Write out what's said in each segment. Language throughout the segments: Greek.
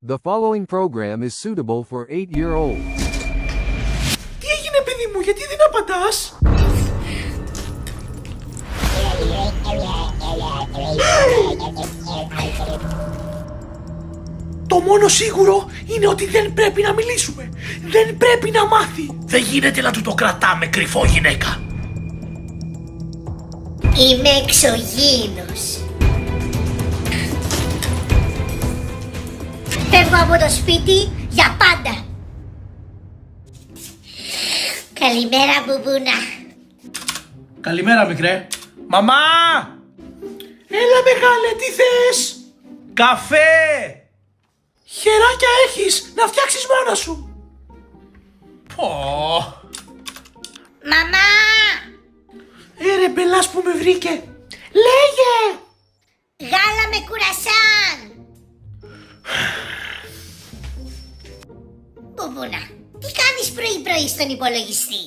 The following program is suitable for 8-year-olds. Τι έγινε, παιδί μου, γιατί δεν απαντάς? Το μόνο σίγουρο είναι ότι δεν πρέπει να μιλήσουμε. Δεν πρέπει να μάθει. Δεν γίνεται να του το κρατάμε κρυφό, γυναίκα. Είμαι εξωγήινος. Φεύγω από το σπίτι για πάντα. Καλημέρα, μπουμπούνα. Καλημέρα, μικρέ. Μαμά! Έλα, μεγάλε, τι θες? Καφέ! Χεράκια έχεις, να φτιάξεις μόνα σου. Πω. Μαμά! Ρε μπελάς που με βρήκε. Λέγε! Γάλα με κουρασάν. Μπουμπούνα, τι κάνεις πρωί-πρωί στον υπολογιστή?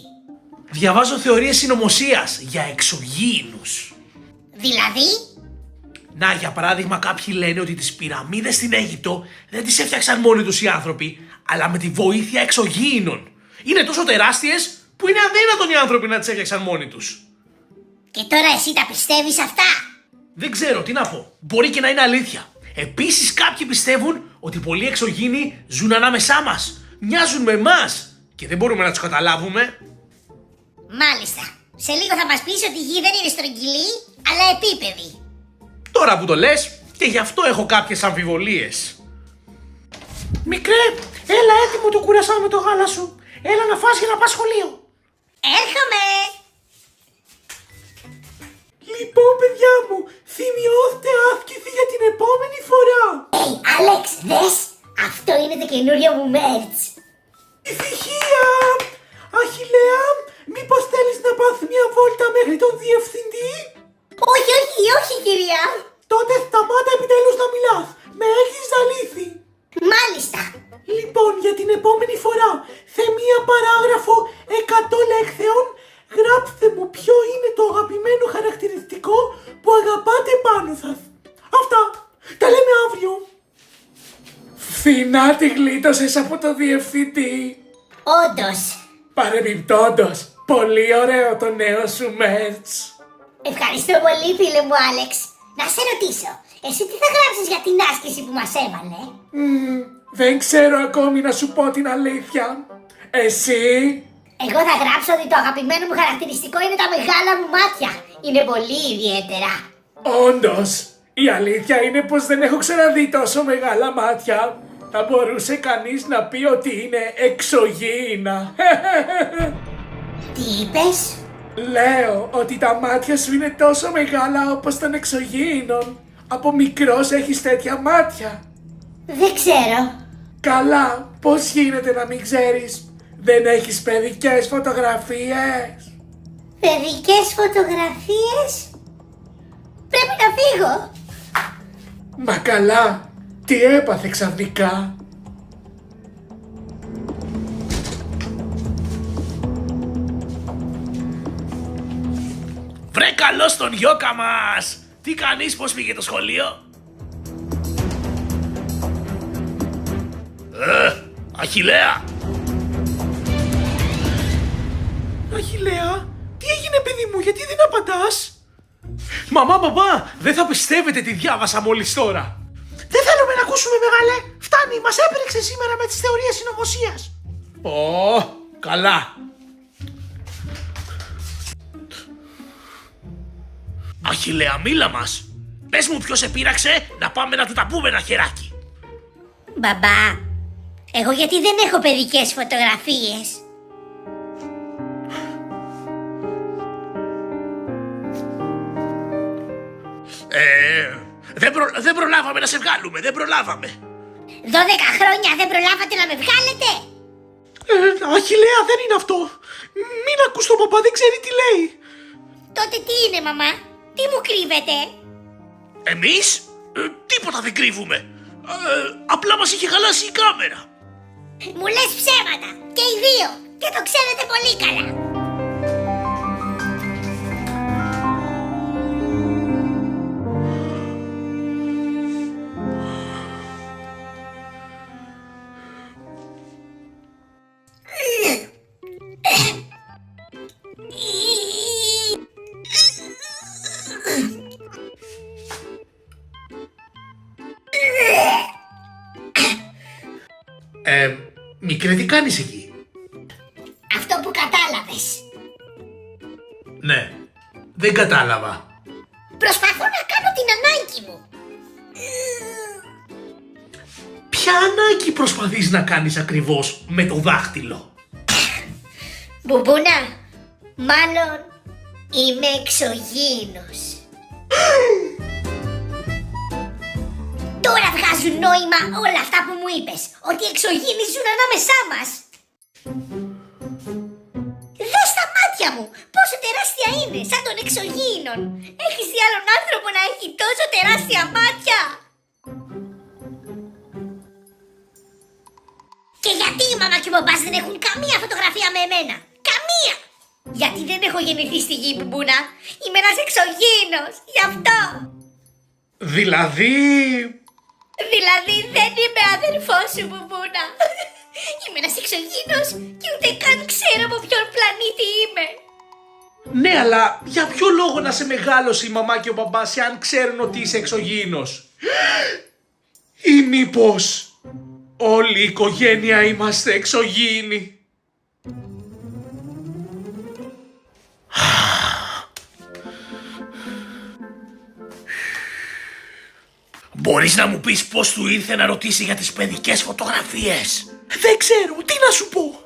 Διαβάζω θεωρίες συνωμοσίας για εξωγήινους. Δηλαδή? Να, για παράδειγμα, κάποιοι λένε ότι τις πυραμίδες στην Αίγυπτο δεν τις έφτιαξαν μόνοι τους οι άνθρωποι, αλλά με τη βοήθεια εξωγήινων. Είναι τόσο τεράστιες που είναι αδύνατον οι άνθρωποι να τις έφτιαξαν μόνοι τους. Και τώρα εσύ τα πιστεύεις αυτά? Δεν ξέρω τι να πω. Μπορεί και να είναι αλήθεια. Επίσης, κάποιοι πιστεύουν ότι πολλοί εξωγήινοι ζουν ανάμεσά μας. Μοιάζουν με εμάς και δεν μπορούμε να τους καταλάβουμε. Μάλιστα. Σε λίγο θα μας πεις ότι η γη δεν είναι στρογγυλή, αλλά επίπεδη. Τώρα που το λες, και γι' αυτό έχω κάποιες αμφιβολίες. Μικρέ, έλα έτοιμο το κουρασάν με το γάλα σου. Έλα να φας για να πας σχολείο. Έρχομαι! Λοιπόν, παιδιά μου, θυμιώστε άσκηση για την επόμενη φορά. Άλεξ, δες! Αυτό είναι το καινούριο μου μέρτς. Ησυχία! Αχιλλέα, μήπως θέλεις να πας μια βόλτα μέχρι τον διευθυντή? Όχι, όχι, όχι, κυρία. Τότε σταμάτα επιτέλους να μιλάς. Με έχεις ζαλίσει. Μάλιστα. Λοιπόν, για την επόμενη φορά, σε μία παράγραφο 100 λέξεων, γράψτε μου ποιο είναι το αγαπημένο χαρακτηριστικό που αγαπάτε πάνω σας. Αυτά. Τα λέμε αύριο. Φθηνά τη γλίτωσες από το διευθυντή. Όντως. Παρεμπιπτόντως, πολύ ωραίο το νέο σου μέρτς. Ευχαριστώ πολύ, φίλε μου Άλεξ. Να σε ρωτήσω, εσύ τι θα γράψεις για την άσκηση που μας έβαλε? Δεν ξέρω ακόμη να σου πω την αλήθεια. Εσύ? Εγώ θα γράψω ότι το αγαπημένο μου χαρακτηριστικό είναι τα μεγάλα μου μάτια. Είναι πολύ ιδιαίτερα. Όντως, η αλήθεια είναι πως δεν έχω ξαναδεί τόσο μεγάλα μάτια. Θα μπορούσε κανείς να πει ότι είναι εξωγήινα. Τι είπες? Λέω ότι τα μάτια σου είναι τόσο μεγάλα όπως των εξωγήινων. Από μικρός έχεις τέτοια μάτια. Δεν ξέρω. Καλά, πώς γίνεται να μην ξέρεις? Δεν έχεις παιδικές φωτογραφίες? Παιδικές φωτογραφίες? Πρέπει να φύγω. Μα καλά, τι έπαθε ξαφνικά? Βρε καλώς τον Γιώκα μας! Τι κάνεις, πώς πήγε το σχολείο? Αχιλλέα! Αχιλλέα, τι έγινε, παιδί μου, γιατί δεν απαντάς? Μαμά, παπά, δεν θα πιστεύετε τι διάβασα μόλις τώρα. Δεν θέλουμε να ακούσουμε, μεγάλε. Φτάνει, μας έπρεξε σήμερα με τις θεωρίες συνωμοσίας. Καλά. Αχιλλέα, μίλα μας. Πες μου ποιος σε πείραξε, να πάμε να του τα πούμε ένα χεράκι. Μπαμπά, εγώ γιατί δεν έχω παιδικές φωτογραφίες? Δεν προλάβαμε να σε βγάλουμε, δεν προλάβαμε. 12 χρόνια δεν προλάβατε να με βγάλετε? Αχιλλέα, δεν είναι αυτό. Μην ακούς τον παπά, δεν ξέρει τι λέει. Τότε τι είναι, μαμά? Τι μου κρύβετε? Εμείς? Τίποτα δεν κρύβουμε. Απλά μας είχε χαλάσει η κάμερα. Μου λες ψέματα, και οι δύο, και το ξέρετε πολύ καλά. Μικρέ, τι κάνεις εκεί? Αυτό που κατάλαβες. Ναι, δεν κατάλαβα. Προσπαθώ να κάνω την ανάγκη μου. Ποια ανάγκη προσπαθείς να κάνεις ακριβώς με το δάχτυλο? Μπουμπούνα, μάλλον είμαι εξωγήινος. Τώρα βγάζουν νόημα όλα αυτά που μου είπες, ότι οι εξωγήινοι ζουν ανάμεσά μας. Δες τα μάτια μου, πόσο τεράστια είναι, σαν των εξωγήινων. Έχεις δει άλλον άνθρωπο να έχει τόσο τεράστια μάτια? Και γιατί η μαμά και ο μπαμπάς δεν έχουν καμία φωτογραφία με εμένα? Καμία! Γιατί δεν έχω γεννηθεί στη γη, Μπουμπούνα. Είμαι ένας εξωγήινος, γι' αυτό. Δηλαδή δεν είμαι αδερφός σου, Μπουμπούνα. Είμαι ένας εξωγήινος και ούτε καν ξέρω από ποιον πλανήτη είμαι. Ναι, αλλά για ποιο λόγο να σε μεγάλωσε η μαμά και ο μπαμπάς αν ξέρουν ότι είσαι εξωγήινος? Ή μήπως όλη η οικογένεια είμαστε εξωγήινοι? Μπορείς να μου πεις πώς του ήρθε να ρωτήσει για τις παιδικές φωτογραφίες? Δεν ξέρω, τι να σου πω.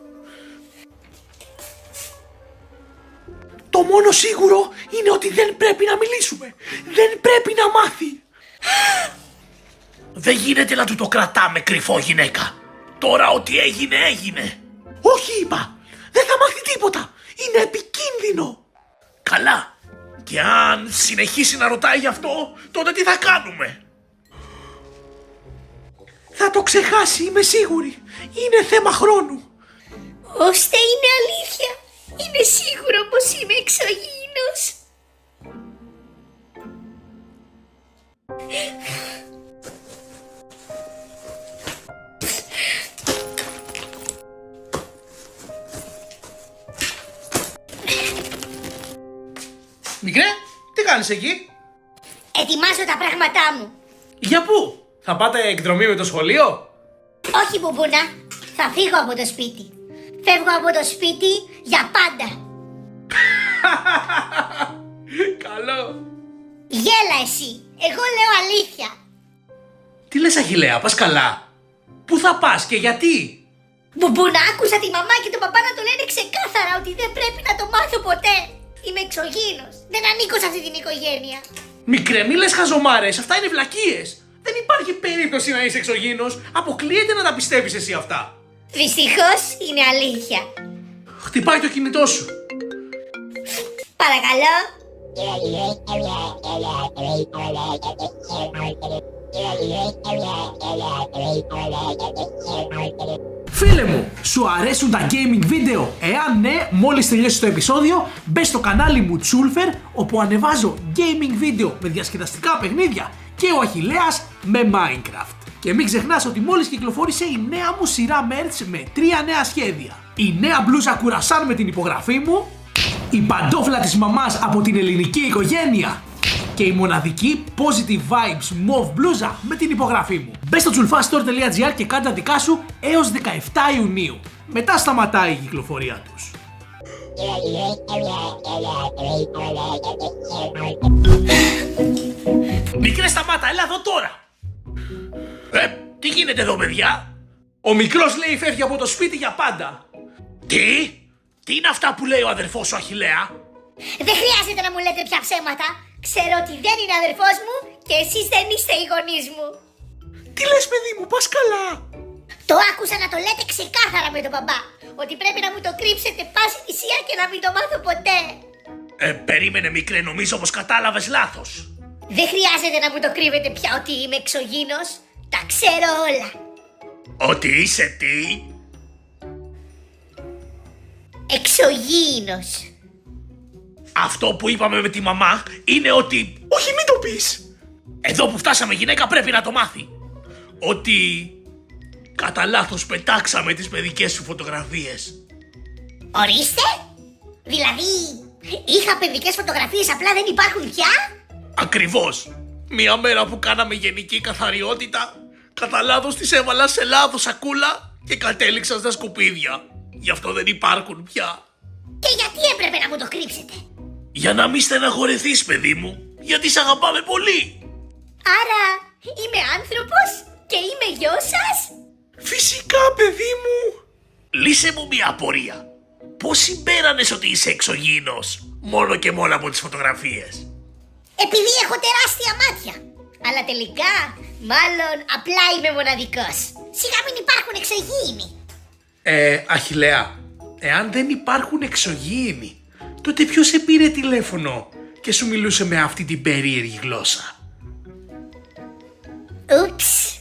Το μόνο σίγουρο είναι ότι δεν πρέπει να μιλήσουμε. Δεν πρέπει να μάθει. Δεν γίνεται να του το κρατάμε κρυφό, γυναίκα. Τώρα ό,τι έγινε, έγινε. Όχι, είπα. Δεν θα μάθει τίποτα. Είναι επικίνδυνο. Καλά. Και αν συνεχίσει να ρωτάει γι' αυτό, τότε τι θα κάνουμε? Θα το ξεχάσει, είμαι σίγουρη. Είναι θέμα χρόνου. Ώστε είναι αλήθεια. Είναι σίγουρο πως είμαι εξωγήινος. Μικρέ, τι κάνεις εκεί? Ετοιμάζω τα πράγματά μου. Για πού? Θα πάτε εκδρομή με το σχολείο? Όχι, Μπουμπούνα. Θα φύγω από το σπίτι. Φεύγω από το σπίτι για πάντα. Καλό. Γέλα εσύ. Εγώ λέω αλήθεια. Τι λες, Αχιλλέα, πας καλά? Πού θα πας και γιατί? Μπουμπούνα, άκουσα τη μαμά και τον παπά να το λένε ξεκάθαρα ότι δεν πρέπει να το μάθω ποτέ. Είμαι εξωγήινος. Δεν ανήκω σε αυτή την οικογένεια. Μικρέ, μη λες χαζομάρες, αυτά είναι βλακίες. Δεν υπάρχει περίπτωση να είσαι εξωγήινος. Αποκλείεται να τα πιστεύεις εσύ αυτά. Δυστυχώς είναι αλήθεια. Χτυπάει το κινητό σου. Παρακαλώ. Φίλε μου, σου αρέσουν τα gaming βίντεο? Εάν ναι, μόλις τελειώσει το επεισόδιο, μπες στο κανάλι μου Τσούλφερ, όπου ανεβάζω gaming βίντεο με διασκεδαστικά παιχνίδια και ο Αχιλλέας με Minecraft. Και μην ξεχνάς ότι μόλις κυκλοφόρησε η νέα μου σειρά merch με 3 νέα σχέδια. Η νέα μπλούζα κουρασάν με την υπογραφή μου, η παντόφλα της μαμάς από την ελληνική οικογένεια και η μοναδική Positive Vibes Mauve μπλούζα με την υπογραφή μου. Μπες στο chulfastore.gr και κάντε τα δικά σου έως 17 Ιουνίου. Μετά σταματάει η κυκλοφορία τους. Μικρέ, σταμάτα, έλα εδώ τώρα. Τι γίνεται εδώ, παιδιά? Ο μικρός λέει φεύγει από το σπίτι για πάντα. Τι είναι αυτά που λέει ο αδερφός σου, Αχιλλέα? Δεν χρειάζεται να μου λέτε πια ψέματα. Ξέρω ότι δεν είναι αδερφός μου και εσείς δεν είστε οι γονείς μου. Τι λες, παιδί μου, πας καλά? Το άκουσα να το λέτε ξεκάθαρα με τον μπαμπά. Ότι πρέπει να μου το κρύψετε πάση θυσία και να μην το μάθω ποτέ. Περίμενε, μικρέ, νομίζω πως κατάλαβες λάθος. Δεν χρειάζεται να μου το κρύβετε πια ότι είμαι εξωγήινος. Τα ξέρω όλα. Ότι είσαι τι? Εξωγήινος. Αυτό που είπαμε με τη μαμά είναι ότι... Όχι, μην το πεις! Εδώ που φτάσαμε, γυναίκα, πρέπει να το μάθει. Ότι... κατά λάθος πετάξαμε τις παιδικές σου φωτογραφίες. Ορίστε! Δηλαδή, είχα παιδικές φωτογραφίες, απλά δεν υπάρχουν πια? Ακριβώς! Μια μέρα που κάναμε γενική καθαριότητα, κατά λάθος τις έβαλα σε λάθος σακούλα και κατέληξαν στα σκουπίδια. Γι' αυτό δεν υπάρχουν πια. Και γιατί έπρεπε να μου το κρύψετε? Για να μην στεναχωρεθείς, παιδί μου, γιατί σ' αγαπάμε πολύ. Άρα είμαι άνθρωπος και είμαι γιος σας? Φυσικά, παιδί μου. Λύσε μου μια απορία. Πώς συμπέρανες ότι είσαι εξωγήινος μόνο και μόνο από τις φωτογραφίες? Επειδή έχω τεράστια μάτια. Αλλά τελικά, μάλλον απλά είμαι μοναδικός. Σιγά μην υπάρχουν εξωγήινοι. Αχιλλέα, εάν δεν υπάρχουν εξωγήινοι, τότε ποιος σε πήρε τηλέφωνο και σου μιλούσε με αυτή την περίεργη γλώσσα? Ούψ.